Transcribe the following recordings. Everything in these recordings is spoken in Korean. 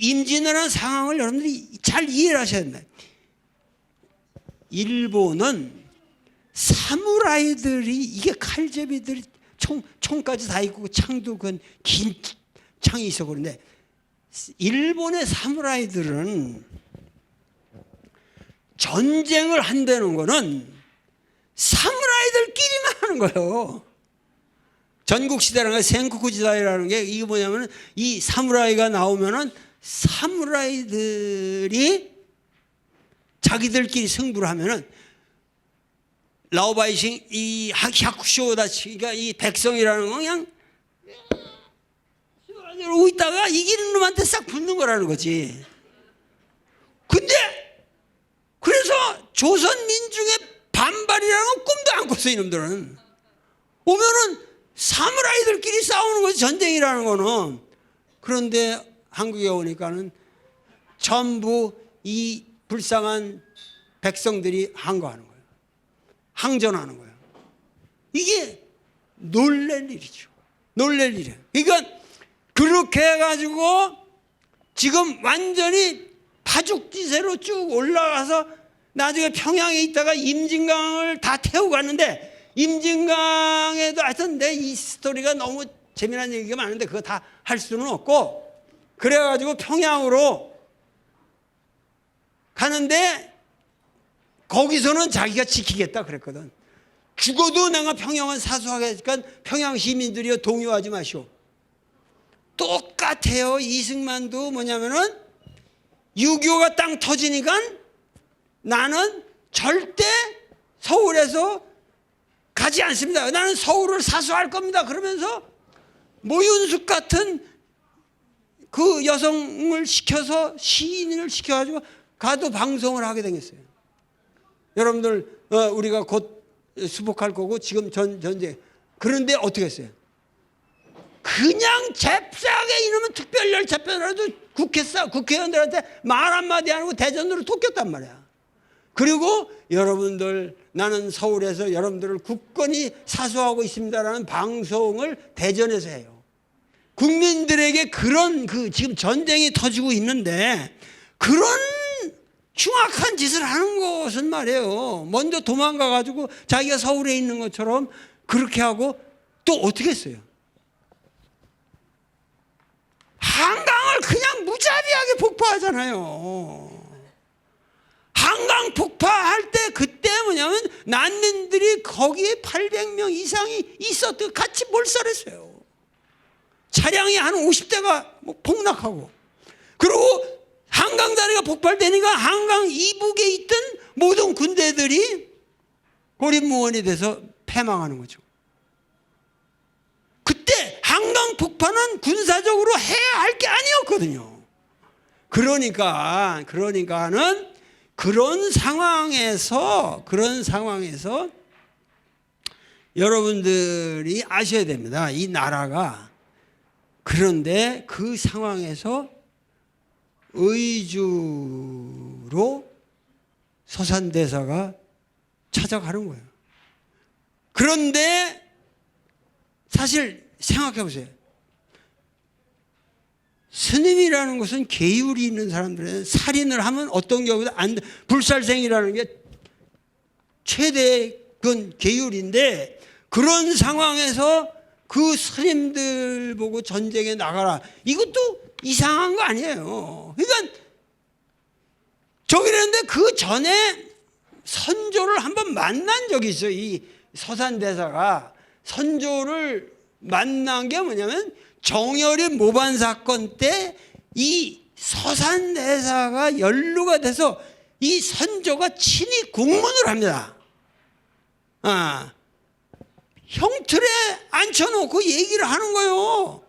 임진왜란 상황을 여러분들이 잘 이해를 하셔야 된다. 일본은 사무라이들이 이게 칼제비들이 총까지 다 있고 창도 그 긴 창이 있어 그런데 일본의 사무라이들은 전쟁을 한다는 거는 사무라이들끼리만 하는 거예요. 전국시대라는 게 생쿠쿠 지다이라는 게 이게 뭐냐면 이 사무라이가 나오면은 사무라이들이 자기들끼리 승부를 하면은 라오바이싱 이 하쿠쇼다치가 이 백성이라는 거 그냥 이러고 있다가 이기는 놈한테 싹 붙는 거라는 거지. 근데 그래서 조선 민중의 반발이라는 건 꿈도 안 꿨어. 이놈들은 오면은 사무라이들끼리 싸우는 거지 전쟁이라는 거는. 그런데 한국에 오니까는 전부 이 불쌍한 백성들이 항거하는 거예요. 항전하는 거예요. 이게 놀랄 일이죠. 놀랄 일이에요. 그러니까 그렇게 해가지고 지금 완전히 파죽지세로 쭉 올라가서 나중에 평양에 있다가 임진강을 다 태우고 갔는데 임진강에도 하여튼 내 이 스토리가 너무 재미난 얘기가 많은데 그거 다 할 수는 없고 그래가지고 평양으로 가는데 거기서는 자기가 지키겠다 그랬거든. 죽어도 내가 평양은 사수하겠으니까 평양 시민들이여 동요하지 마시오. 똑같아요. 이승만도 뭐냐면은 6.25가 땅 터지니까 나는 절대 서울에서 가지 않습니다. 나는 서울을 사수할 겁니다. 그러면서 모윤숙 같은 그 여성을 시켜서 시인을 시켜가지고 가도 방송을 하게 되겠어요. 여러분들 우리가 곧 수복할 거고 지금 전쟁 그런데 어떻게 했어요? 그냥 잽싸게 이놈은 특별열차편이라도 국회의원들한테 말 한마디 안 하고 대전으로 쫓겼단 말이야. 그리고 여러분들 나는 서울에서 여러분들을 굳건히 사수하고 있습니다라는 방송을 대전에서 해요. 국민들에게 그런 지금 전쟁이 터지고 있는데 그런 흉악한 짓을 하는 것은 말이에요. 먼저 도망가 가지고 자기가 서울에 있는 것처럼 그렇게 하고 또 어떻게 했어요? 한강을 그냥 무자비하게 폭파하잖아요. 한강 폭파할 때 그때 뭐냐면 난민들이 거기에 800명 이상이 있었던 같이 몰살했어요. 차량이 한 50대가 폭락하고 그리고 한강다리가 폭발되니까 한강 이북에 있던 모든 군대들이 고립무원이 돼서 패망하는 거죠. 그때 한강 폭파는 군사적으로 해야 할 게 아니었거든요. 그러니까는 그런 상황에서 여러분들이 아셔야 됩니다. 이 나라가 그런데 그 상황에서 의주로 서산대사가 찾아가는 거예요. 그런데 사실 생각해 보세요. 스님이라는 것은 계율이 있는 사람들은 살인을 하면 어떤 경우도 불살생이라는 게 최대의 그건 계율인데 그런 상황에서 그 스님들 보고 전쟁에 나가라. 이것도 이상한 거 아니에요. 그러니까 저기랬는데 그 전에 선조를 한번 만난 적이 있어요. 이 서산대사가 선조를 만난 게 뭐냐면 정열이 모반 사건 때 이 서산대사가 연루가 돼서 이 선조가 친히 공문을 합니다. 형틀에 앉혀놓고 얘기를 하는 거예요.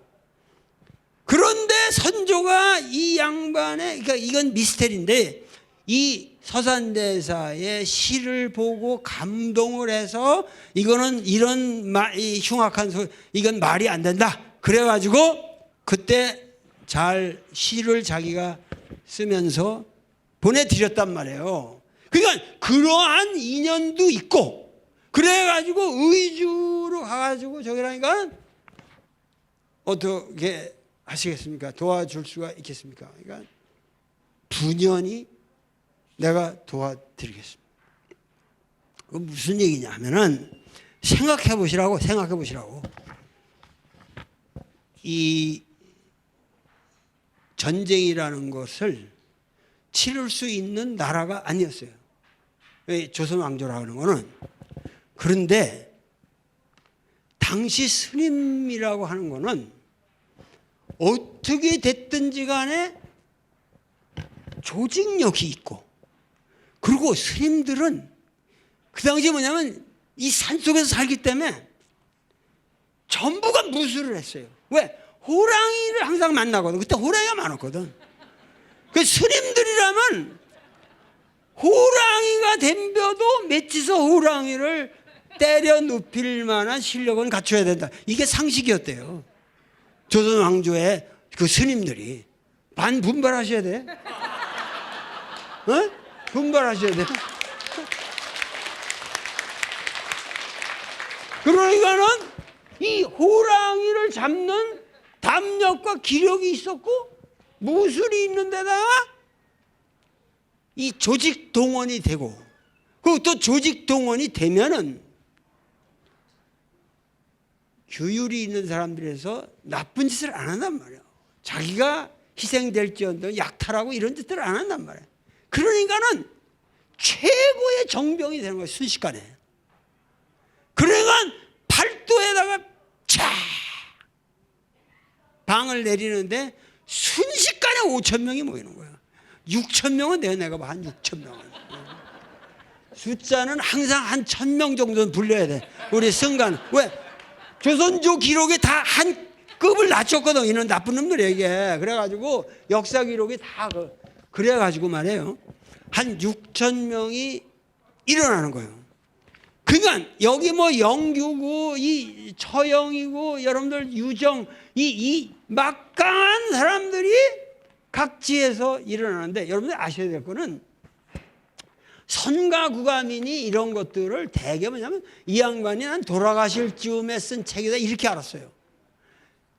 그런데 선조가 이 양반의 그러니까 이건 미스테리인데 이 서산대사의 시를 보고 감동을 해서 이거는 이런 흉악한 소리 이건 말이 안 된다. 그래가지고 그때 잘 시를 자기가 쓰면서 보내드렸단 말이에요. 그러니까 그러한 인연도 있고 그래가지고 의주로 가가지고 저기라니까 어떻게 아시겠습니까? 도와줄 수가 있겠습니까? 그러니까 분연히 내가 도와드리겠습니다. 그 무슨 얘기냐 하면은 생각해 보시라고. 이 전쟁이라는 것을 치를 수 있는 나라가 아니었어요. 조선 왕조라고 하는 거는. 그런데 당시 스님이라고 하는 거는 어떻게 됐든지 간에 조직력이 있고, 그리고 스님들은 그 당시에 뭐냐면 이 산속에서 살기 때문에 전부가 무술을 했어요. 왜? 호랑이를 항상 만나거든. 그때 호랑이가 많았거든. 그 스님들이라면 호랑이가 덤벼도 맺혀서 호랑이를 때려 눕힐 만한 실력은 갖춰야 된다. 이게 상식이었대요. 조선 왕조의 그 스님들이. 반분발하셔야 돼. 어? 분발하셔야 돼. 그러니까는 이 호랑이를 잡는 담력과 기력이 있었고, 무술이 있는 데다가 이 조직 동원이 되고, 그리고 또 조직 동원이 되면은 규율이 있는 사람들에서 나쁜 짓을 안 한단 말이에요. 자기가 희생될지언정 약탈하고 이런 짓들을 안 한단 말이에요. 그러니까는 최고의 정병이 되는 거예요, 순식간에. 그러니까 팔도에다가 차 방을 내리는데 순식간에 5천 명이 모이는 거예요. 6천 명은 내가 봐. 한 6천 명은. 숫자는 항상 한 1,000명 정도는 불려야 돼. 우리 승관. 왜? 조선조 기록에 다 한 급을 낮췄거든. 이런 나쁜 놈들에게. 그래가지고 역사 기록이 다 그래가지고 말이에요. 한 6천 명이 일어나는 거예요. 그러니까 여기 뭐 영규고 이 처영이고 여러분들 유정 이 막강한 사람들이 각지에서 일어나는데, 여러분들 아셔야 될 거는 선가구가민이 이런 것들을 대개 뭐냐면 이 양반이 난 돌아가실 즈음에 쓴 책이다 이렇게 알았어요.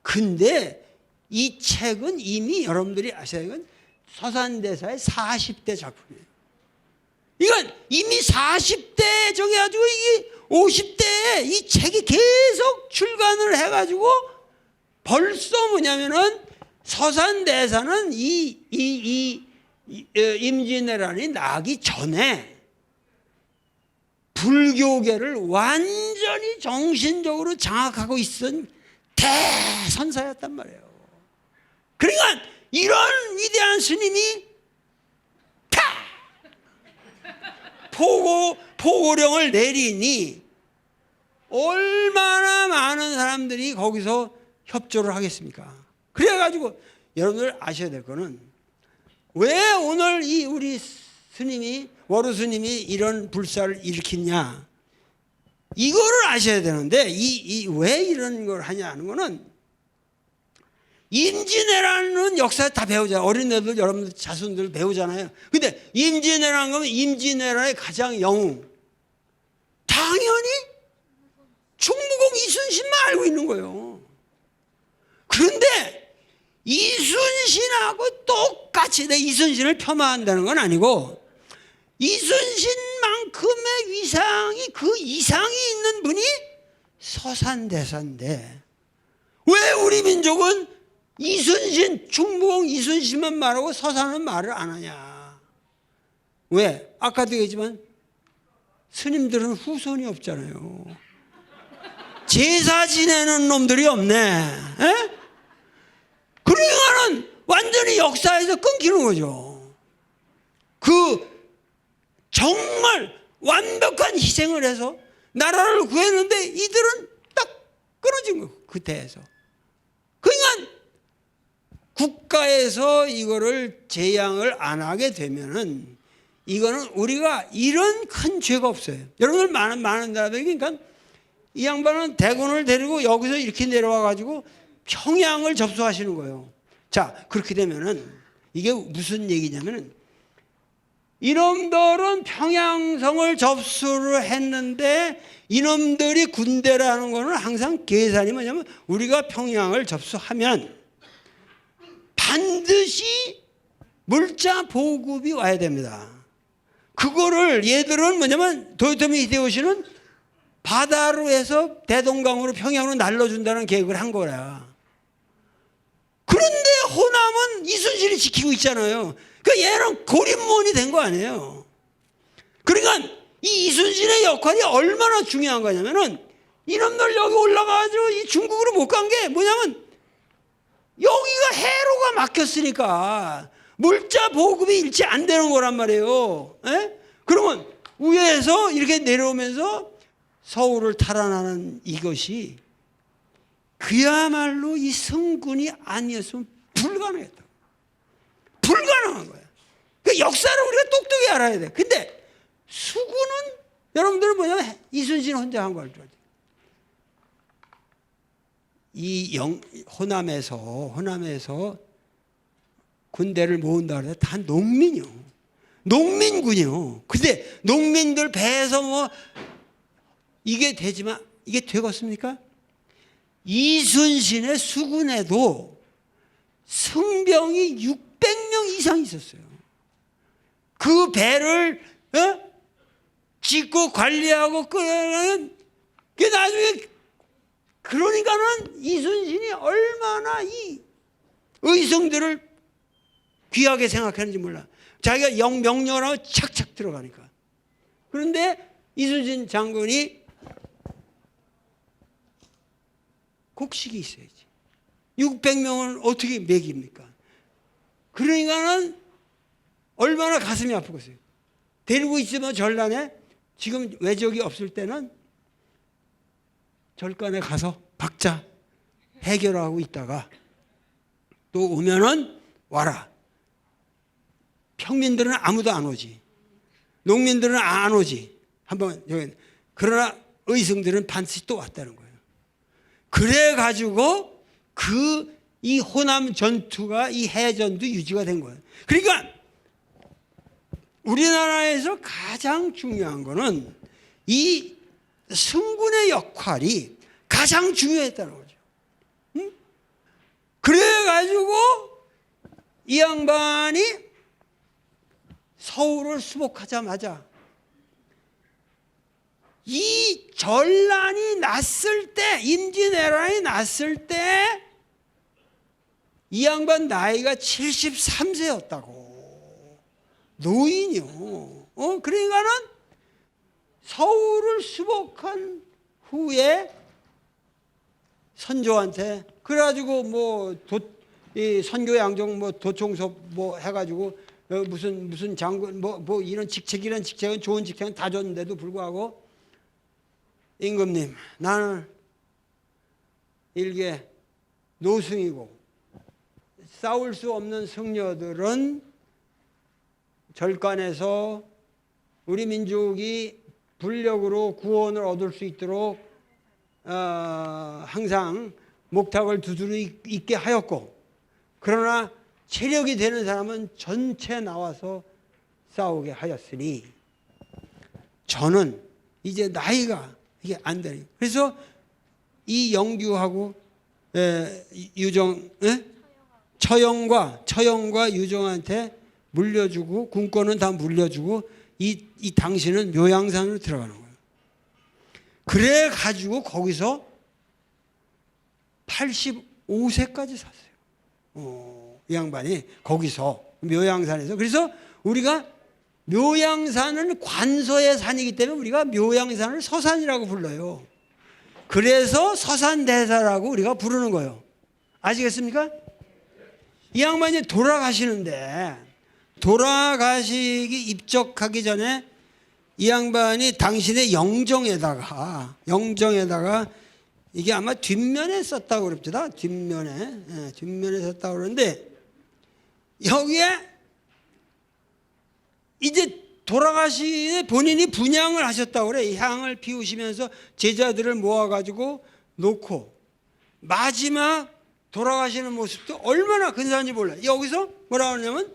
근데 이 책은 이미 여러분들이 아셔야 될 건 서산대사의 40대 작품이에요. 이건 이미 40대 정해가지고 이게 50대에 이 책이 계속 출간을 해가지고 벌써 뭐냐면은 서산대사는 임진왜란이 나기 전에 불교계를 완전히 정신적으로 장악하고 있었던 대선사였단 말이에요. 그러니까 이런 위대한 스님이 포고령을 내리니 얼마나 많은 사람들이 거기서 협조를 하겠습니까? 그래가지고 여러분들 아셔야 될 거는 왜 오늘 이 우리 스님이 월호 스님이 이런 불사를 일으켰냐, 이거를 아셔야 되는데 왜 이런 걸 하냐는 거는 임진왜란은 역사에 다 배우잖아요. 어린애들 여러분들 자손들 배우잖아요. 근데 임진왜란 그러면 임진왜란의 가장 영웅 당연히 충무공 이순신만 알고 있는 거예요. 그런데 이순신하고 똑같이, 내 이순신을 폄하한다는 건 아니고 이순신만큼의 위상이 그 이상이 있는 분이 서산대사인데 왜 우리 민족은 이순신, 충무공 이순신만 말하고 서산은 말을 안 하냐? 왜? 아까도 얘기했지만 스님들은 후손이 없잖아요. 제사 지내는 놈들이 없네. 에? 그러니까는 완전히 역사에서 끊기는 거죠. 그 정말 완벽한 희생을 해서 나라를 구했는데 이들은 딱 끊어진 거예요. 그 대에서. 그러니까 국가에서 이거를 재양을 안 하게 되면은 이거는 우리가 이런 큰 죄가 없어요. 여러분들 많은 사람들이, 그러니까 이 양반은 대군을 데리고 여기서 이렇게 내려와 가지고 평양을 접수하시는 거예요. 자, 그렇게 되면은 이게 무슨 얘기냐면은 이놈들은 평양성을 접수를 했는데 이놈들이 군대라는 거는 항상 계산이 뭐냐면 우리가 평양을 접수하면 반드시 물자 보급이 와야 됩니다. 그거를 얘들은 뭐냐면 도요토미 히데요시는 바다로 해서 대동강으로 평양으로 날려준다는 계획을 한 거야. 그런데 호남은 이순신이 지키고 있잖아요. 그러니까 얘는 고립몬이 된 거 아니에요. 그러니까 이 이순신의 역할이 얼마나 중요한 거냐면은 이놈들 여기 올라가가지고 이 중국으로 못 간 게 뭐냐면 여기가 해로가 막혔으니까 물자 보급이 일치 안 되는 거란 말이에요. 에? 그러면 위에서 이렇게 내려오면서 서울을 탈환하는 이것이 그야말로 이 성군이 아니었으면 불가능했다. 불가능한 거야. 그 역사를 우리가 똑똑히 알아야 돼. 근데 수군은 여러분들은 뭐냐면 이순신 혼자 한 걸 줄 알죠. 이 호남에서 군대를 모은다 그래서 다 농민이요. 농민군이요. 근데 농민들 배에서 뭐 이게 되지만 이게 되겠습니까? 이순신의 수군에도 승병이 600명 이상 있었어요. 그 배를 짓고 관리하고 끄는 게 나중에 그러니까는 이순신이 얼마나 이 의성들을 귀하게 생각하는지 몰라. 자기가 명령하고 착착 들어가니까. 그런데 이순신 장군이 곡식이 있어야지. 600명을 어떻게 먹입니까? 그러니까는 얼마나 가슴이 아프겠어요. 데리고 있으면 전란에 지금 외적이 없을 때는 절간에 가서 박자 해결하고 있다가 또 오면은 와라. 평민들은 아무도 안 오지. 농민들은 안 오지. 한번 여기 그러나 의성들은 반드시 또 왔다는 거예요. 그래 가지고 이 호남 전투가 이 해전도 유지가 된 거예요. 그러니까 우리나라에서 가장 중요한 거는 이 승군의 역할이 가장 중요했다는 거죠. 응? 그래 가지고 이 양반이 서울을 수복하자마자 이 전란이 났을 때, 임진왜란이 났을 때 이 양반 나이가 73세였다고. 노인이요. 그러니까는 서울을 수복한 후에 선조한테 그래가지고 이 선교양정 도총섭 해가지고 무슨 장군 이런 직책이란 직책은 좋은 직책은 다 줬는데도 불구하고 임금님 나는 일개 노승이고 싸울 수 없는 승려들은 절간에서 우리 민족이 불력으로 구원을 얻을 수 있도록 항상 목탁을 두드려 있게 하였고 그러나 체력이 되는 사람은 전체 나와서 싸우게 하였으니 저는 이제 나이가 이게 안 되니 그래서 이 영규하고 처영과 유정한테 물려주고 군권은 다 물려주고 이 당신은 묘양산으로 들어가는 거예요. 그래 가지고 거기서 85세까지 샀어요. 이 양반이 거기서 묘양산에서. 그래서 우리가 묘양산은 관서의 산이기 때문에 우리가 묘양산을 서산이라고 불러요. 그래서 서산대사라고 우리가 부르는 거예요. 아시겠습니까? 이 양반이 돌아가시는데 돌아가시기 입적하기 전에 이 양반이 당신의 영정에다가 이게 아마 뒷면에 썼다고 그럽니다. 뒷면에 썼다고 그러는데 여기에 이제 돌아가시에 본인이 분향을 하셨다고 그래. 향을 피우시면서 제자들을 모아가지고 놓고 마지막 돌아가시는 모습도 얼마나 근사한지 몰라요. 여기서 뭐라 그러냐면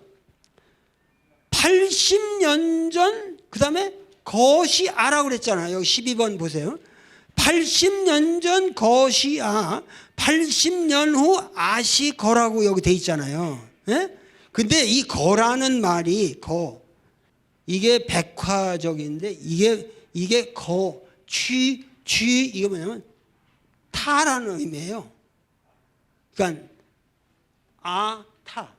80년 전 그 다음에 거시아라고 그랬잖아요. 여기 12번 보세요. 80년 전 것이야 80년 후 아시 거라고 여기 돼 있잖아요. 예? 근데 이 거라는 말이 이게 백화적인데 이게 취 이게 뭐냐면 타라는 의미예요. 그러니까 타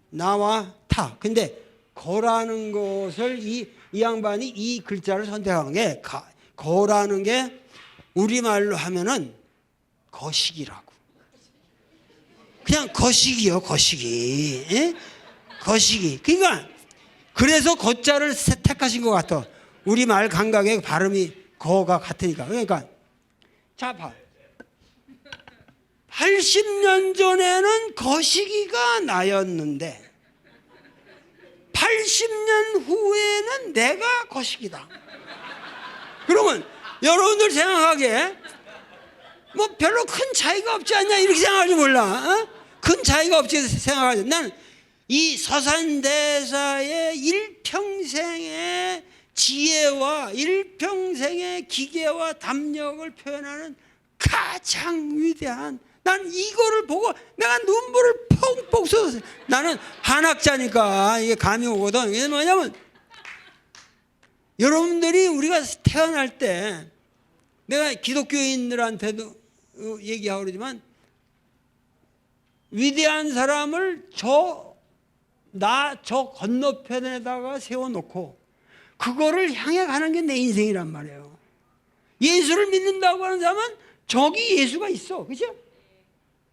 나와 타. 근데 거라는 것을 이 양반이 이 글자를 선택한 게 거라는 게 우리말로 하면은 거시기라고. 그냥 거시기요, 거시기. 예? 거시기. 그러니까 그래서 거자를 택하신 것 같아. 우리말 감각의 발음이 거가 같으니까. 그러니까 자 봐. 80년 전에는 거시기가 나였는데 80년 후에는 내가 거시기다. 그러면 여러분들 생각하기에 뭐 별로 큰 차이가 없지 않냐 이렇게 생각하지 몰라. 어? 큰 차이가 없지 생각하지. 난 이 서산대사의 일평생의 지혜와 일평생의 기계와 담력을 표현하는 가장 위대한, 난 이거를 보고 내가 눈물을 펑펑 쏟았어요. 나는 한학자니까 이게 감이 오거든. 이게 뭐냐면 여러분들이 우리가 태어날 때 내가 기독교인들한테도 얘기하고 그러지만 위대한 사람을 저 건너편에다가 세워놓고 그거를 향해 가는 게 내 인생이란 말이에요. 예수를 믿는다고 하는 사람은 저기 예수가 있어. 그죠?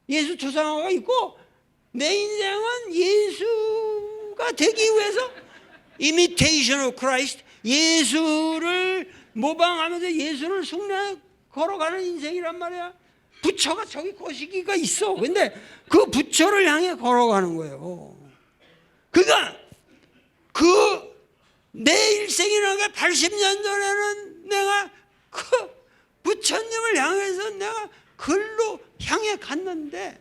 예수 조상화가 있고 내 인생은 예수가 되기 위해서 imitation of Christ, 예수를 모방하면서 예수를 숭례 걸어가는 인생이란 말이야. 부처가 저기 거시기가 있어. 근데 그 부처를 향해 걸어가는 거예요. 그러니까 내 일생이라는 게 80년 전에는 내가 그 부처님을 향해서 내가 글로 향해 갔는데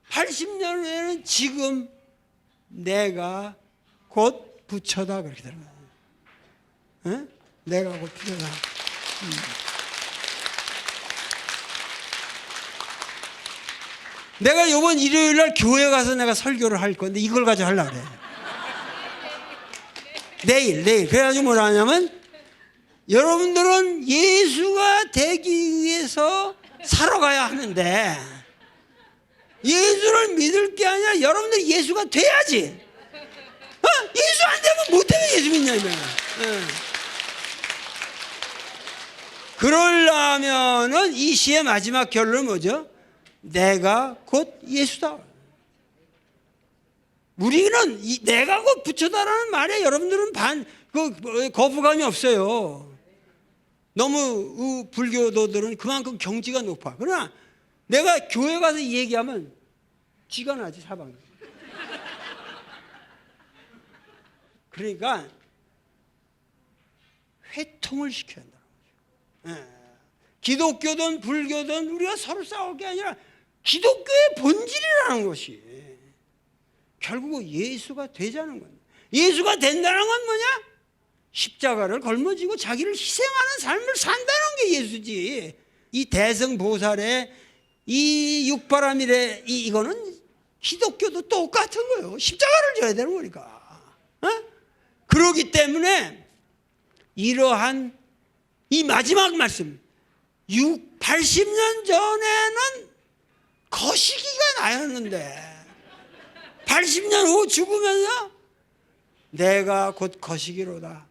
80년 후에는 지금 내가 곧 부처다 그렇게 되는 거예요. 에? 내가 곧 부처다. 내가 이번 일요일 날 교회 가서 내가 설교를 할 건데 이걸 가지고 하려고 그래. 내일. 그래가지고 뭐라 하냐면 여러분들은 예수가 되기 위해서 살아가야 하는데 예수를 믿을 게 아니라 여러분들이 예수가 돼야지. 예수 안 되면 못되면 예수 믿냐 이거야. 그러려면은 이 시의 마지막 결론은 뭐죠? 내가 곧 예수다. 우리는 내가 곧 부처다라는 말에 여러분들은 거부감이 없어요. 너무 불교도들은 그만큼 경지가 높아. 그러나 내가 교회 가서 이 얘기하면 쥐가 나지, 사방에. 그러니까 회통을 시켜야 한다는 거죠. 기독교든 불교든 우리가 서로 싸울 게 아니라 기독교의 본질이라는 것이 결국 예수가 되자는 거예요. 예수가 된다는 건 뭐냐? 십자가를 걸머지고 자기를 희생하는 삶을 산다는 게 예수지. 이 대승보살의 이 육바라밀의 이거는 기독교도 똑같은 거예요. 십자가를 져야 되는 거니까. 그러기 때문에 이러한 이 마지막 말씀 80년 전에는 거시기가 나였는데 80년 후 죽으면서 내가 곧 거시기로다.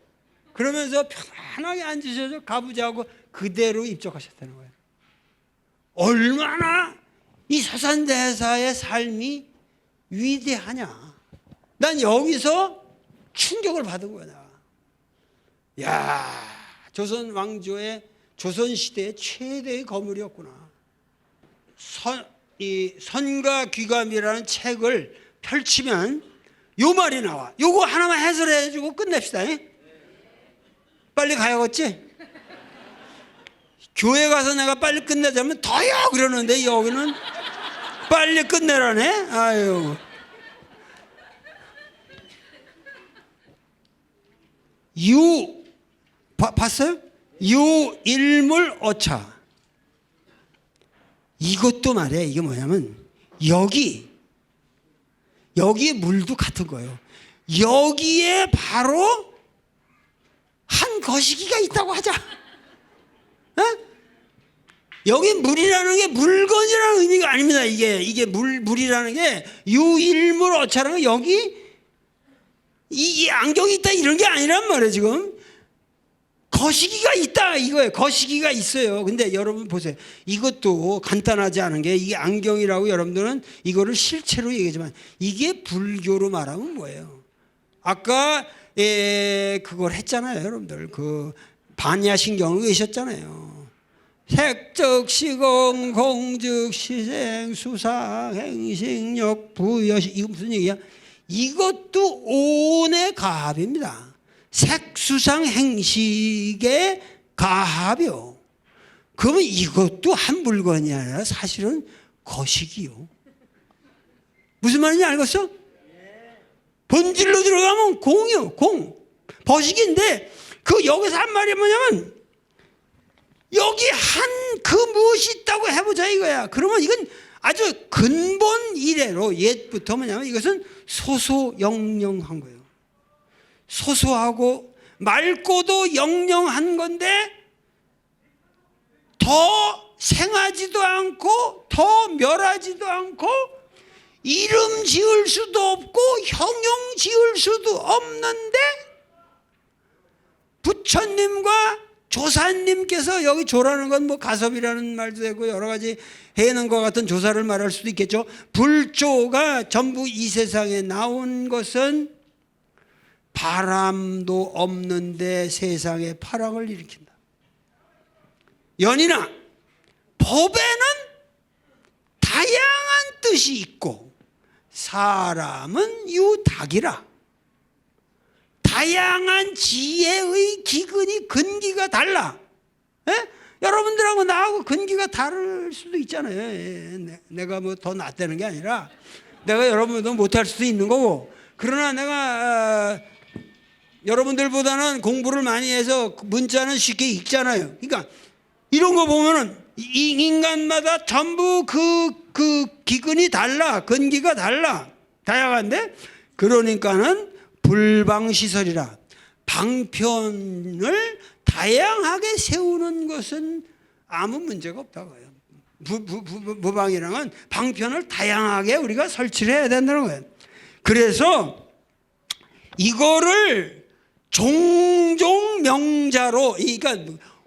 그러면서 편안하게 앉으셔서 가부좌하고 그대로 입적하셨다는 거예요. 얼마나 이 서산대사의 삶이 위대하냐. 난 여기서 충격을 받은 거야. 야, 조선 왕조의 조선시대의 최대의 거물이었구나. 이 선과 귀감이라는 책을 펼치면 요 말이 나와. 요거 하나만 해설해 주고 끝냅시다. 빨리 가야겠지? 교회 가서 내가 빨리 끝내자면 더요 그러는데 여기는 빨리 끝내라네. 아유. 봤어요? 유일물 어차. 이것도 말이야. 이게 뭐냐면 여기에 물도 같은 거예요. 여기에 바로 한 거시기가 있다고 하자. 어? 여기 물이라는 게 물건이라는 의미가 아닙니다. 이게 물이라는 게 유일물 어차라는 게 여기 이 안경이 있다 이런 게 아니란 말이에요. 지금 거시기가 있다 이거예요. 거시기가 있어요. 근데 여러분 보세요. 이것도 간단하지 않은 게 이게 안경이라고 여러분들은 이거를 실체로 얘기하지만 이게 불교로 말하면 뭐예요? 아까 그걸 했잖아요. 여러분들 그 반야신경을 외셨잖아요. 색즉 시공 공즉 시생 수상 행식력 부여식. 이거 무슨 얘기야? 이것도 온의 가합입니다. 색수상 행식의 가합이요. 그러면 이것도 한 물건이 아니라 사실은 거식이요. 무슨 말인지 알겠어? 본질로 들어가면 공이요. 공. 거식인데 그 여기서 한 말이 뭐냐면 여기 한 그 무엇이 있다고 해보자 이거야. 그러면 이건 아주 근본 이래로 옛부터 뭐냐면 이것은 소소영영한 거예요. 소소하고 맑고도 영영한 건데 더 생하지도 않고 더 멸하지도 않고 이름 지을 수도 없고 형용 지을 수도 없는데 부처님과 조사님께서 여기 조라는 건 뭐 가섭이라는 말도 되고 여러 가지 해는과 같은 조사를 말할 수도 있겠죠. 불조가 전부 이 세상에 나온 것은 바람도 없는데 세상에 파랑을 일으킨다. 연이나 법에는 다양한 뜻이 있고 사람은 유닭이라. 다양한 지혜의 기근이 근기가 달라. 에? 여러분들하고 나하고 근기가 다를 수도 있잖아요. 내가 뭐 더 낫다는 게 아니라 내가 여러분보다 못할 수도 있는 거고. 그러나 내가 여러분들보다는 공부를 많이 해서 문자는 쉽게 읽잖아요. 그러니까 이런 거 보면은 인간마다 전부 그 기근이 달라. 근기가 달라. 다양한데 그러니까는 불방시설이라. 방편을 다양하게 세우는 것은 아무 문제가 없다고 해요. 무방이라는 방편을 다양하게 우리가 설치를 해야 된다는 거예요. 그래서 이거를 종종 명자로, 그러니까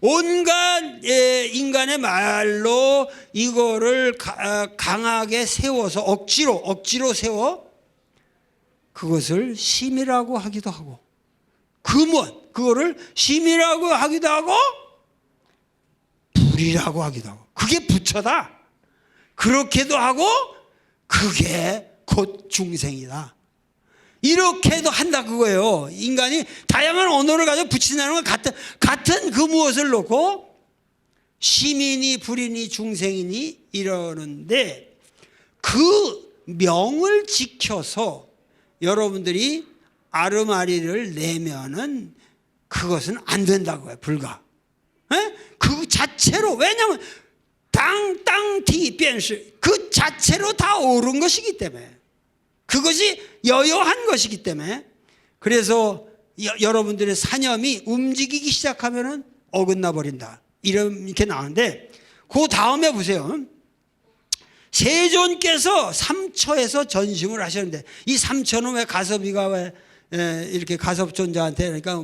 온갖 인간의 말로 이거를 강하게 세워서 억지로 세워 그것을 심이라고 하기도 하고, 금원 그거를 심이라고 하기도 하고 불이라고 하기도 하고, 그게 부처다 그렇게도 하고 그게 곧 중생이다 이렇게도 한다 그거예요. 인간이 다양한 언어를 가지고 붙인다는 건 같은 그 무엇을 놓고 심이니 불이니 중생이니 이러는데 그 명을 지켜서 여러분들이 아르마리를 내면은 그것은 안 된다고요. 불가. 에? 그 자체로, 왜냐하면 땅티 변시 그 자체로 다 옳은 것이기 때문에, 그것이 여여한 것이기 때문에. 그래서 여러분들의 사념이 움직이기 시작하면은 어긋나 버린다 이렇게 나오는데, 그 다음에 보세요. 세존께서 삼처에서 전심을 하셨는데, 이 삼처는 왜 가섭이가 왜 이렇게 가섭존자한테 그러니까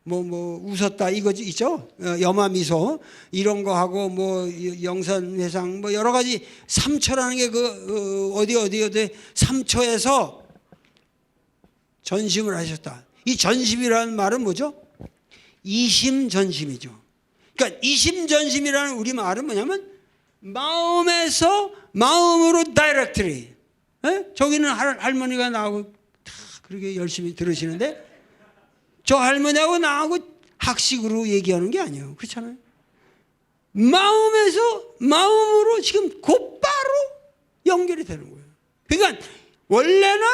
뭐 웃었다 이거 있죠? 염화미소 이런 거 하고 뭐 영선회상 뭐 여러 가지 삼처라는 게 어디 삼처에서 전심을 하셨다. 이 전심이라는 말은 뭐죠? 이심전심이죠. 그러니까 이심전심이라는 우리 말은 뭐냐면 마음에서 마음으로 다이렉트리. 저기는 할머니가 나하고 다 그렇게 열심히 들으시는데 저 할머니하고 나하고 학식으로 얘기하는 게 아니에요. 그렇잖아요. 마음에서 마음으로 지금 곧바로 연결이 되는 거예요. 그러니까 원래는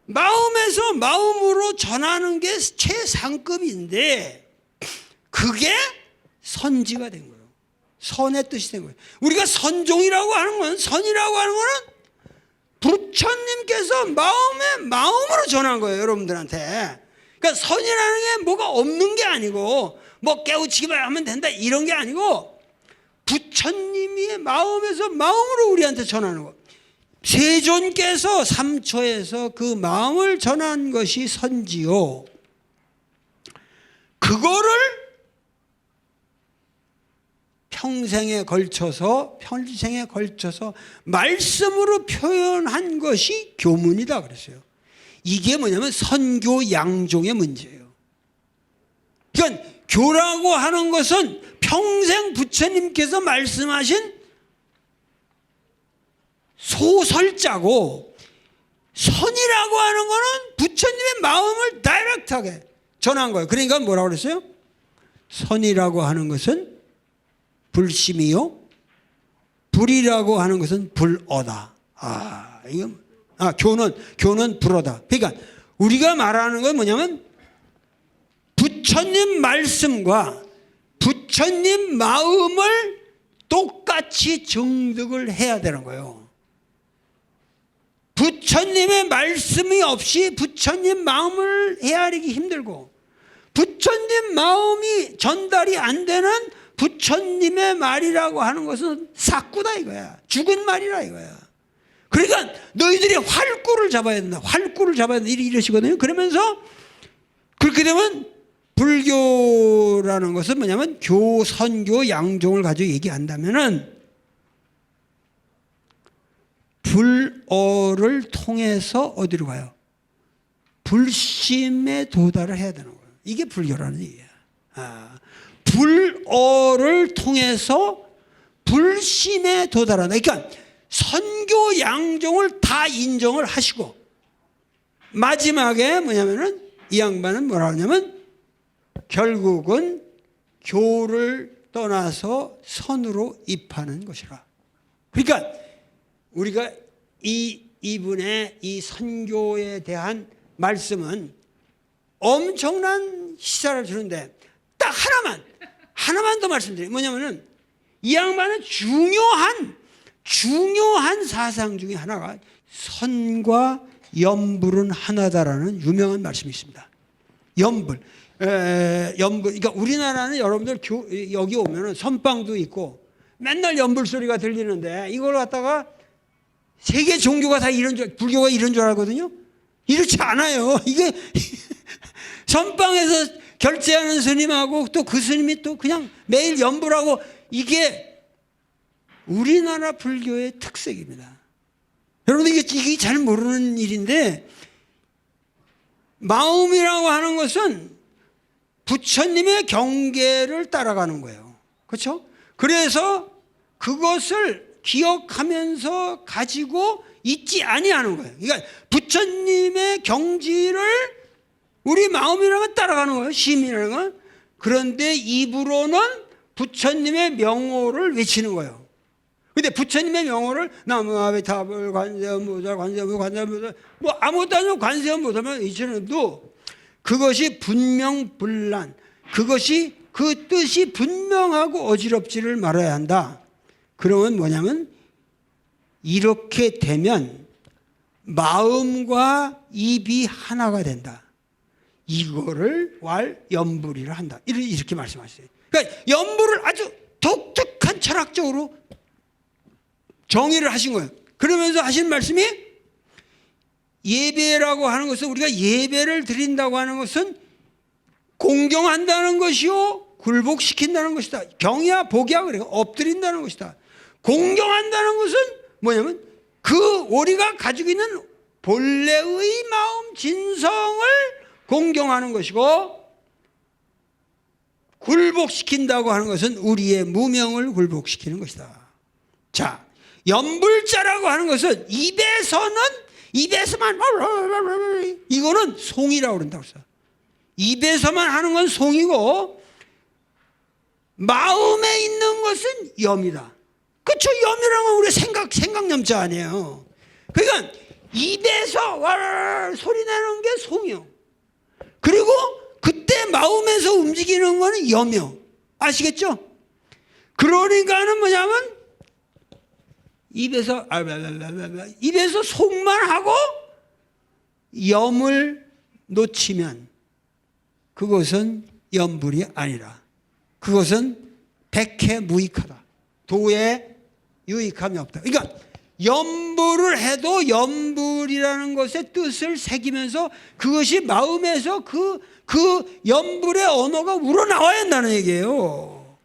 마음에서 마음으로 전하는 게 최상급인데 그게 선지가 된 거예요. 선의 뜻이 된 거예요. 우리가 선종이라고 하는 건, 선이라고 하는 거는 부처님께서 마음으로 전한 거예요, 여러분들한테. 그러니까 선이라는 게 뭐가 없는 게 아니고 뭐 깨우치기만 하면 된다 이런 게 아니고 부처님이 마음으로 우리한테 전하는 거. 세존께서 삼초에서 그 마음을 전한 것이 선지요. 그거를 평생에 걸쳐서 말씀으로 표현한 것이 교문이다 그랬어요. 이게 뭐냐면 선교 양종의 문제예요. 그러니까 교라고 하는 것은 평생 부처님께서 말씀하신 소설자고, 선이라고 하는 거는 부처님의 마음을 다이렉트하게 전한 거예요. 그러니까 뭐라고 그랬어요? 선이라고 하는 것은 불심이요, 불이라고 하는 것은 불어다. 교는 불어다. 그러니까 우리가 말하는 건 뭐냐면 부처님 말씀과 부처님 마음을 똑같이 정득을 해야 되는 거예요. 부처님의 말씀이 없이 부처님 마음을 헤아리기 힘들고, 부처님 마음이 전달이 안 되는 부처님의 말이라고 하는 것은 사꾸다 이거야. 죽은 말이라 이거야. 그러니까 너희들이 활구를 잡아야 된다. 활구를 잡아야 된다. 이러시거든요. 그러면서 그렇게 되면 불교라는 것은 뭐냐면 선교, 양종을 가지고 얘기한다면은 불어를 통해서 어디로 가요? 불심에 도달을 해야 되는 거예요. 이게 불교라는 얘기야. 불어를 통해서 불심에 도달한다. 그러니까 선교 양종을 다 인정을 하시고 마지막에 뭐냐면은 이 양반은 뭐라 하냐면 결국은 교를 떠나서 선으로 입하는 것이라. 그러니까 우리가 이분의 이 선교에 대한 말씀은 엄청난 시사를 주는데 딱 하나만 더 말씀드려요. 뭐냐면은 이 양반은 중요한 사상 중에 하나가 선과 염불은 하나다라는 유명한 말씀이 있습니다. 염불. 그러니까 우리나라는 여러분들 여기 오면은 선방도 있고 맨날 염불 소리가 들리는데 이걸 갖다가 세계 종교가 다 이런 줄, 불교가 이런 줄 알거든요. 이렇지 않아요. 이게 선방에서 결제하는 스님하고 또 그 스님이 또 그냥 매일 염불하고, 이게 우리나라 불교의 특색입니다. 여러분들 이게 잘 모르는 일인데, 마음이라고 하는 것은 부처님의 경계를 따라가는 거예요. 그렇죠? 그래서 그것을 기억하면서 가지고 있지 아니하는 거예요. 그러니까 부처님의 경지를 우리 마음이라는 건 따라가는 거예요. 심이라는 건. 그런데 입으로는 부처님의 명호를 외치는 거예요. 근데 부처님의 명호를 나무아비타불 관세음보살 관세음보살 뭐 아무것도 아니고 관세음보살만 외치는데도 그것이 분명불란, 그것이 그 뜻이 분명하고 어지럽지를 말아야 한다. 그러면 뭐냐면 이렇게 되면 마음과 입이 하나가 된다. 이거를 염불이라 한다. 이렇게 말씀하셨어요. 그러니까 염불을 아주 독특한 철학적으로 정의를 하신 거예요. 그러면서 하신 말씀이 예배라고 하는 것은, 우리가 예배를 드린다고 하는 것은 공경한다는 것이요, 굴복시킨다는 것이다. 경이야 복이야 그래 엎드린다는 것이다. 공경한다는 것은 뭐냐면 그 우리가 가지고 있는 본래의 마음 진성을 공경하는 것이고, 굴복시킨다고 하는 것은 우리의 무명을 굴복시키는 것이다. 자, 염불자라고 하는 것은 입에서만 이거는 송이라고 그런다고 했어요. 입에서만 하는 건 송이고 마음에 있는 것은 염이다. 그렇죠? 염이라는 건 우리 생각염자 아니에요. 그러니까 입에서 소리 내는 게 송이요. 그리고 그때 마음에서 움직이는 거는 염이요. 아시겠죠? 그러니까는 뭐냐면 입에서 속만 하고 염을 놓치면 그것은 염불이 아니라 그것은 백해무익하다. 도에 유익함이 없다. 그러니까 염불을 해도 염불이라는 것의 뜻을 새기면서 그것이 마음에서 그 염불의 언어가 우러나와야 한다는 얘기예요.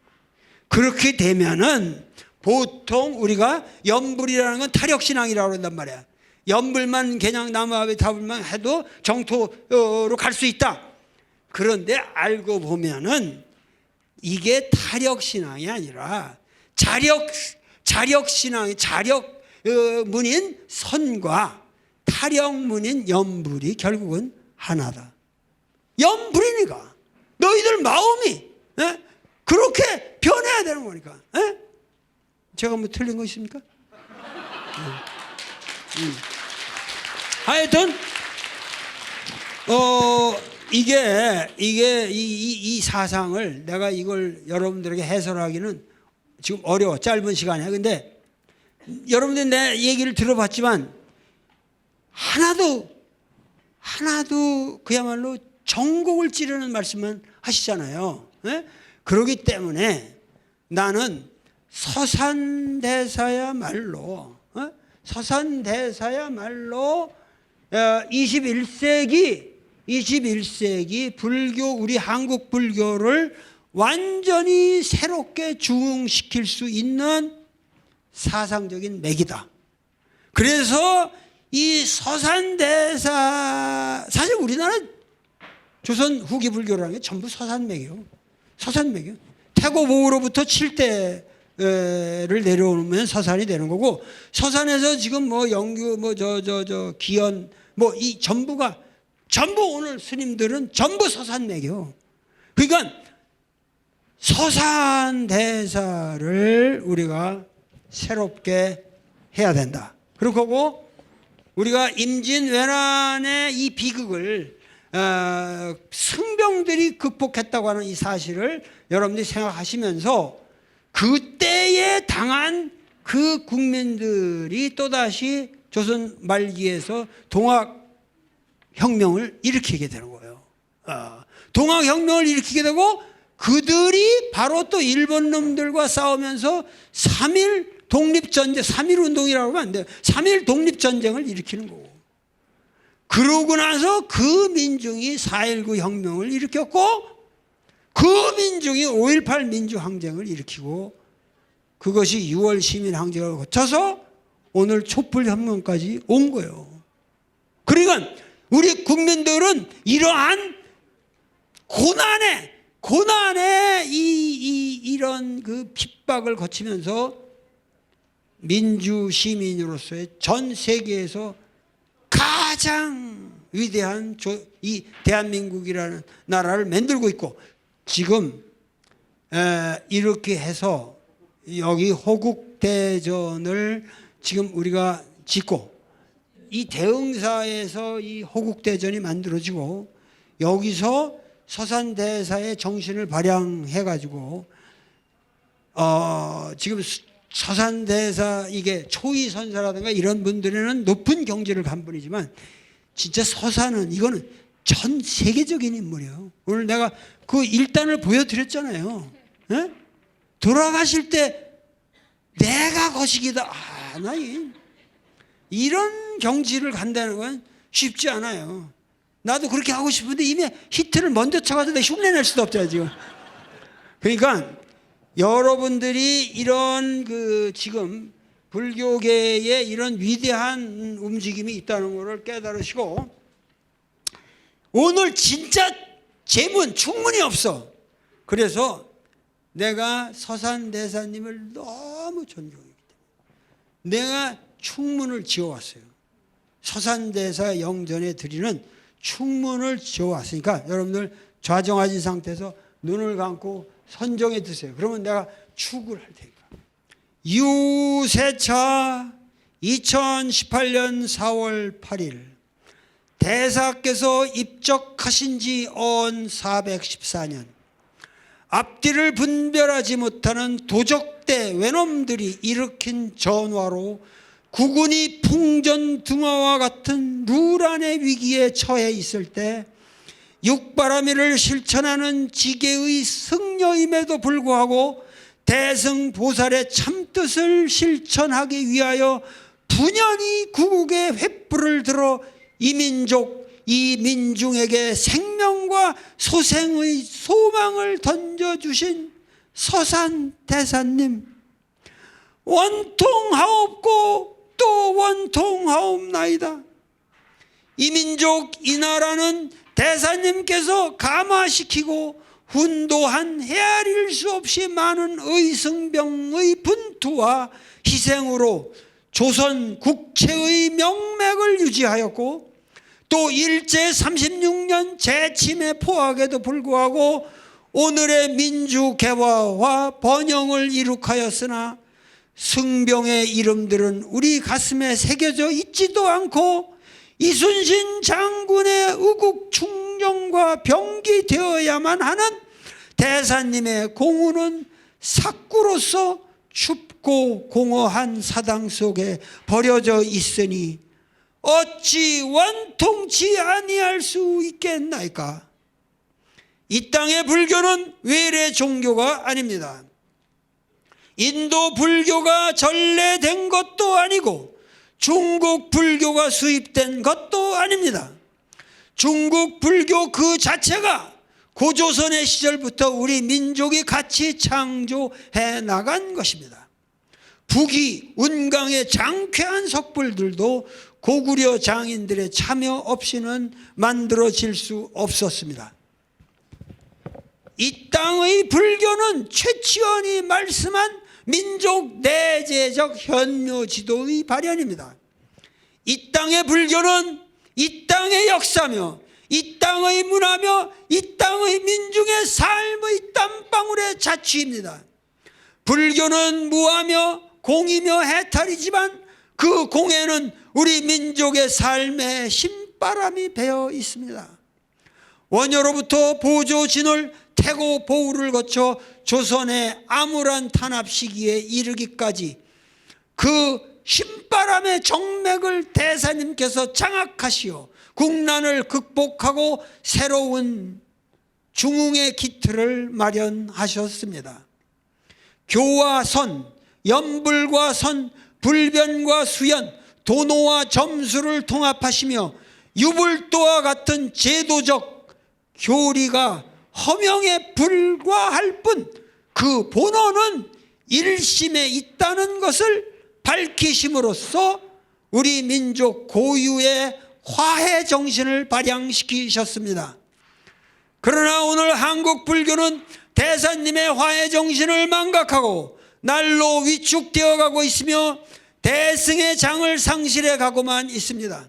그렇게 되면은 보통 우리가 염불이라는 건 타력신앙이라고 한단 말이야. 염불만 그냥 나무아비 타불만 해도 정토로 갈 수 있다. 그런데 알고 보면은 이게 타력신앙이 아니라 자력신앙이 자력문인 선과 타력문인 염불이 결국은 하나다. 염불이니까 너희들 마음이 그렇게 변해야 되는 거니까. 제가 뭐 틀린 거 있습니까? 하여튼 이게 이 사상을 내가 이걸 여러분들에게 해설하기는 지금 어려워. 짧은 시간에. 근데 여러분들 내 얘기를 들어봤지만 하나도 그야말로 전곡을 찌르는 말씀만 하시잖아요. 그렇기 때문에 나는 서산대사야말로 21세기 불교, 우리 한국 불교를 완전히 새롭게 중흥시킬 수 있는 사상적인 맥이다. 그래서 이 서산대사, 사실 우리나라 조선 후기 불교라는 게 전부 서산맥이에요. 서산맥이에요. 태고봉으로부터 7대를 내려오면 서산이 되는 거고, 서산에서 지금 뭐 영규, 뭐 기현, 뭐 이 전부가 전부 오늘 스님들은 전부 서산맥이에요. 그러니까 서산대사를 우리가 새롭게 해야 된다. 그리고 우리가 임진왜란의 이 비극을 승병들이 극복했다고 하는 이 사실을 여러분들이 생각하시면서 그때에 당한 그 국민들이 또다시 조선 말기에서 동학혁명을 일으키게 되는 거예요. 동학혁명을 일으키게 되고 그들이 바로 또 일본 놈들과 싸우면서 3.1 독립전쟁, 3.1 운동이라고 하면 안 돼요. 3.1 독립전쟁을 일으키는 거고. 그러고 나서 그 민중이 4.19 혁명을 일으켰고 그 민중이 5.18 민주항쟁을 일으키고 그것이 6월 시민항쟁을 거쳐서 오늘 촛불혁명까지 온 거예요. 그러니까 우리 국민들은 이러한 고난의 이런 그 핍박을 거치면서 민주 시민으로서의 전 세계에서 가장 위대한 이 대한민국이라는 나라를 만들고 있고 지금 이렇게 해서 여기 호국대전을 지금 우리가 짓고 이 대흥사에서 이 호국대전이 만들어지고 여기서 서산대사의 정신을 발양해 가지고 지금 서산대사 이게 초이선사라든가 이런 분들에는 높은 경지를 간 분이지만 진짜 서산은 이거는 전 세계적인 인물이에요. 오늘 내가 그 일단을 보여드렸잖아요. 돌아가실 때 내가 거시기다. 나 이런 경지를 간다는 건 쉽지 않아요. 나도 그렇게 하고 싶은데 이미 히트를 먼저 쳐가지고 내가 흉내낼 수도 없잖아요 지금. 그러니까 여러분들이 이런 그 지금 불교계에 이런 위대한 움직임이 있다는 것을 깨달으시고 오늘 진짜 제문 충문이 없어. 그래서 내가 서산대사님을 너무 존경하기 때문에 내가 충문을 지어왔어요. 서산대사 영전에 드리는 충문을 지어왔으니까 여러분들 좌정하신 상태에서 눈을 감고 선정해 드세요. 그러면 내가 축을 할 테니까. 유세차 2018년 4월 8일 대사께서 입적하신 지 언 414년, 앞뒤를 분별하지 못하는 도적대 외놈들이 일으킨 전화로 국군이 풍전등화와 같은 루란의 위기에 처해 있을 때 육바라밀을 실천하는 지계의 승려임에도 불구하고 대승보살의 참뜻을 실천하기 위하여 분연히 구국의 횃불을 들어 이 민족, 이 민중에게 생명과 소생의 소망을 던져주신 서산대사님, 원통하옵고 또 원통하옵나이다. 이 민족, 이 나라는 대사님께서 감화시키고 훈도한 헤아릴 수 없이 많은 의승병의 분투와 희생으로 조선 국채의 명맥을 유지하였고, 또 일제 36년 재침의 포악에도 불구하고 오늘의 민주 개화와 번영을 이룩하였으나 승병의 이름들은 우리 가슴에 새겨져 있지도 않고 이순신 장군의 의국 충정과 병기되어야만 하는 대사님의 공우는 삭구로서 춥고 공허한 사당 속에 버려져 있으니 어찌 원통치 아니할 수 있겠나이까. 이 땅의 불교는 외래 종교가 아닙니다. 인도 불교가 전래된 것도 아니고 중국 불교가 수입된 것도 아닙니다. 중국 불교 그 자체가 고조선의 시절부터 우리 민족이 같이 창조해 나간 것입니다. 북이 운강의 장쾌한 석불들도 고구려 장인들의 참여 없이는 만들어질 수 없었습니다. 이 땅의 불교는 최치원이 말씀한 민족 내재적 현묘 지도의 발현입니다. 이 땅의 불교는 이 땅의 역사며 이 땅의 문화며 이 땅의 민중의 삶의 땀방울의 자취입니다. 불교는 무하며 공이며 해탈이지만 그 공에는 우리 민족의 삶의 신바람이 배어 있습니다. 원효로부터 보조진을 태고 보우를 거쳐 조선의 암울한 탄압 시기에 이르기까지 그 신바람의 정맥을 대사님께서 장악하시어 국난을 극복하고 새로운 중흥의 기틀을 마련하셨습니다. 교와 선, 연불과 선, 불변과 수연, 도노와 점수를 통합하시며 유불도와 같은 제도적 교리가 허명에 불과할 뿐 그 본원은 일심에 있다는 것을 밝히심으로써 우리 민족 고유의 화해 정신을 발양시키셨습니다. 그러나 오늘 한국 불교는 대사님의 화해 정신을 망각하고 날로 위축되어 가고 있으며 대승의 장을 상실해 가고만 있습니다.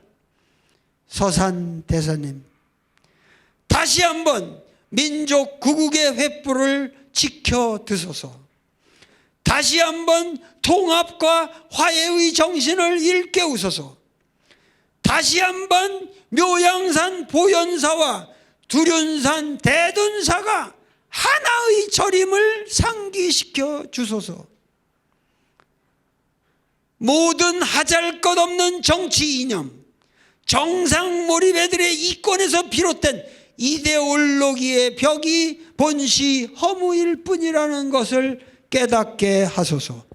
서산 대사님, 다시 한번 민족 구국의 횃불을 지켜드소서. 다시 한번 통합과 화해의 정신을 일깨우소서. 다시 한번 묘양산 보현사와 두륜산 대둔사가 하나의 절임을 상기시켜 주소서. 모든 하잘것없는 정치 이념, 정상 몰입애들의 이권에서 비롯된 이데올로기의 벽이 본시 허무일 뿐이라는 것을 깨닫게 하소서.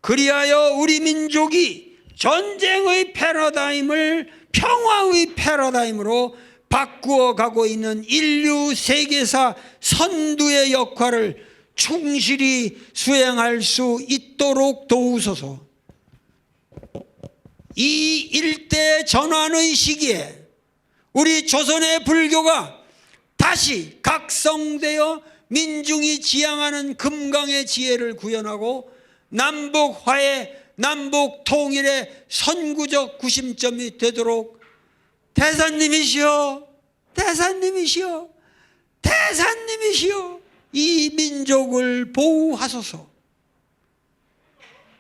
그리하여 우리 민족이 전쟁의 패러다임을 평화의 패러다임으로 바꾸어 가고 있는 인류 세계사 선두의 역할을 충실히 수행할 수 있도록 도우소서. 이 일대 전환의 시기에 우리 조선의 불교가 다시 각성되어 민중이 지향하는 금강의 지혜를 구현하고 남북 화해, 남북 통일의 선구적 구심점이 되도록 대사님이시여, 대사님이시여, 대사님이시여, 이 민족을 보호하소서.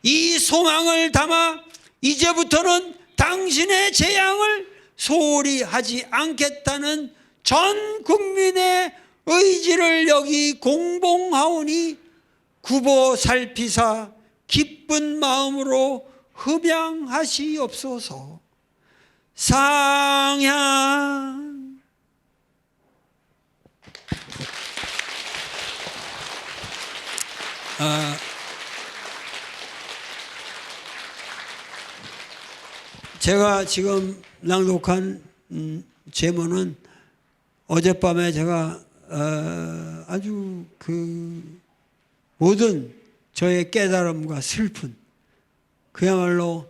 이 소망을 담아 이제부터는 당신의 재앙을 소홀히 하지 않겠다는 전 국민의 의지를 여기 공봉하오니 굽어 살피사 기쁜 마음으로 흡양하시옵소서. 상향. 제가 지금 낭독한 제문은 어젯밤에 제가 아주 그 모든 저의 깨달음과 슬픈 그야말로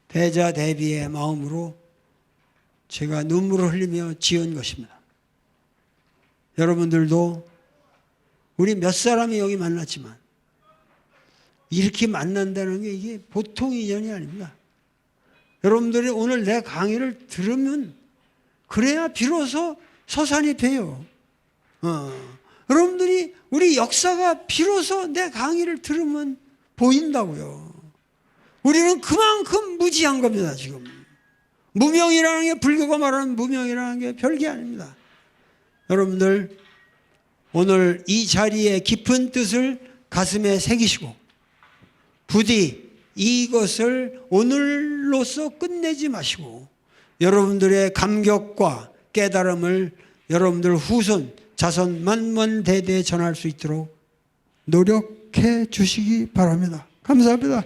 대자대비의 마음으로 제가 눈물을 흘리며 지은 것입니다. 여러분들도 우리 몇 사람이 여기 만났지만 이렇게 만난다는 게 이게 보통 인연이 아닙니다. 여러분들이 오늘 내 강의를 들으면 그래야 비로소 서산이 배요. 여러분들이 우리 역사가 비로소 내 강의를 들으면 보인다고요. 우리는 그만큼 무지한 겁니다. 지금 무명이라는 게, 불교가 말하는 무명이라는 게 별게 아닙니다. 여러분들 오늘 이 자리의 깊은 뜻을 가슴에 새기시고 부디 이것을 오늘로써 끝내지 마시고 여러분들의 감격과 깨달음을 여러분들 후손 자손 만만대대에 전할 수 있도록 노력해 주시기 바랍니다. 감사합니다.